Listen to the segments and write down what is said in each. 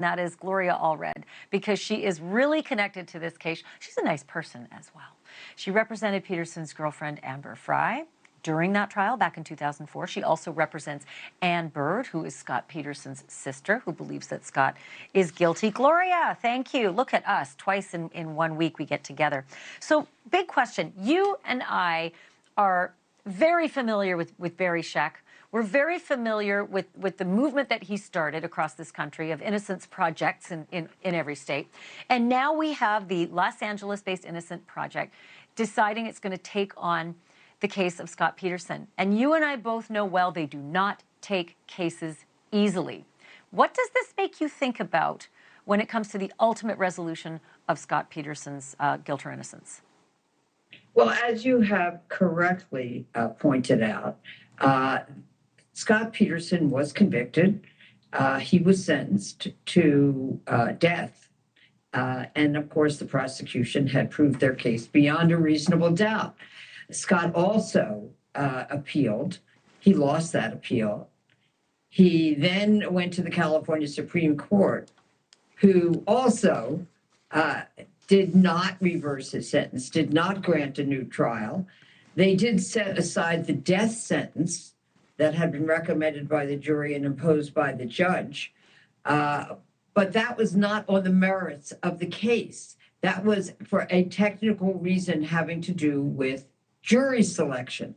That is Gloria Allred, because she is really connected to this case. She's a nice person as well. She represented Peterson's girlfriend, Amber Frey, during that trial back in 2004. She also represents Ann Bird, who is Scott Peterson's sister, who believes that Scott is guilty. Gloria, thank you. Look at us. Twice in 1 week we get together. So, big question. You and I are very familiar with Barry Scheck. We're very familiar with the movement that he started across this country of innocence projects in every state. And now we have the Los Angeles-based Innocence Project deciding it's going to take on the case of Scott Peterson. And you and I both know well they do not take cases easily. What does this make you think about when it comes to the ultimate resolution of Scott Peterson's guilt or innocence? Well, as you have correctly pointed out, Scott Peterson was convicted. He was sentenced to death. And of course, the prosecution had proved their case beyond a reasonable doubt. Scott also appealed. He lost that appeal. He then went to the California Supreme Court, who also did not reverse his sentence, did not grant a new trial. They did set aside the death sentence that had been recommended by the jury and imposed by the judge. But that was not on the merits of the case. That was for a technical reason having to do with jury selection.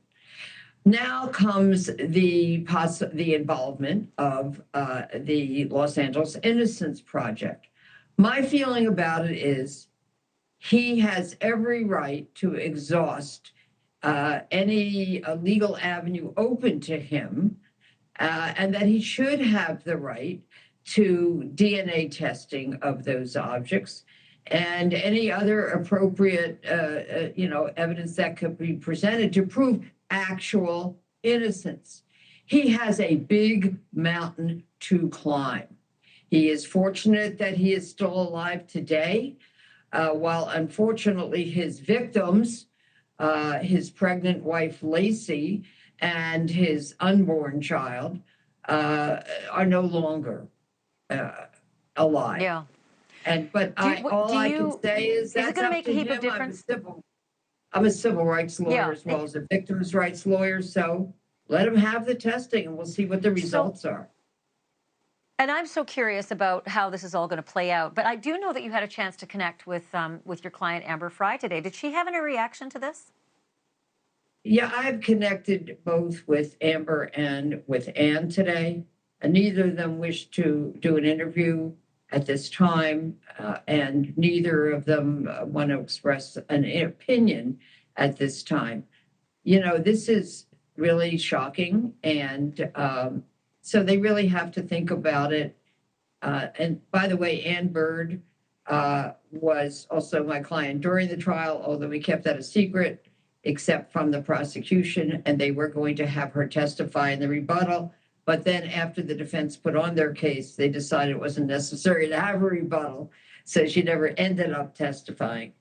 Now comes the involvement of the Los Angeles Innocence Project. My feeling about it is he has every right to exhaust any legal avenue open to him, and that he should have the right to DNA testing of those objects and any other appropriate, evidence that could be presented to prove actual innocence. He has a big mountain to climb. He is fortunate that he is still alive today, while unfortunately his victims, his pregnant wife, Lacey, and his unborn child are no longer alive. Yeah. But all I can say is that's it going to make a heap him. of difference? I'm a civil rights lawyer as well as a victims' rights lawyer. So let him have the testing and we'll see what the results are. And I'm so curious about how this is all going to play out. But I do know that you had a chance to connect with your client, Amber Frey, today. Did she have any reaction to this? Yeah, I've connected both with Amber and with Ann today. And neither of them wish to do an interview at this time. And neither of them want to express an opinion at this time. You know, this is really shocking. And so they really have to think about it. And by the way, Ann Bird was also my client during the trial, although we kept that a secret, except from the prosecution, and they were going to have her testify in the rebuttal. But then after the defense put on their case, they decided it wasn't necessary to have a rebuttal. So she never ended up testifying.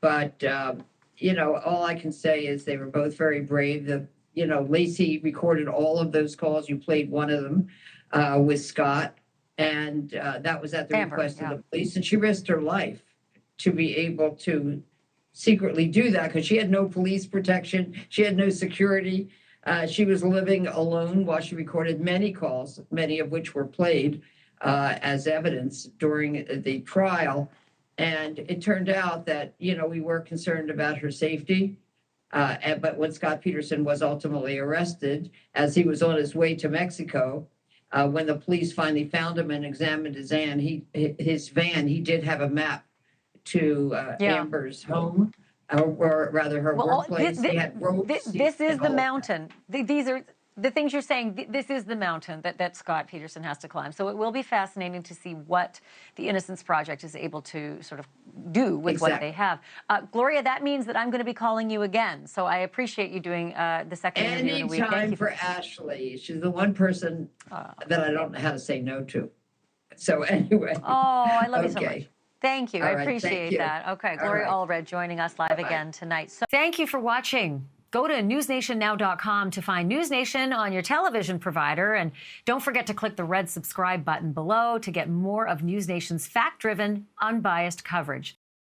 But, all I can say is they were both very brave. Lacey recorded all of those calls. You played one of them with Scott. And that was at the request of the police. And she risked her life to be able to secretly do that because she had no police protection. She had no security. She was living alone while she recorded many calls, many of which were played as evidence during the trial. And it turned out that, we were concerned about her safety. But when Scott Peterson was ultimately arrested, as he was on his way to Mexico, when the police finally found him and examined his van, he did have a map to Amber's home. Or rather her workplace. This is the mountain. These are the things you're saying. This is the mountain that Scott Peterson has to climb. So it will be fascinating to see what the Innocence Project is able to sort of do with what they have. Gloria, that means that I'm going to be calling you again. So I appreciate you doing the second interview in a week. Anytime for Ashleigh. She's the one person that I don't know how to say no to. So anyway. Oh, I love you so much. Thank you. I appreciate that. Okay, Gloria Allred joining us live again tonight. So thank you for watching. Go to newsnationnow.com to find NewsNation on your television provider. And don't forget to click the red subscribe button below to get more of NewsNation's fact-driven, unbiased coverage.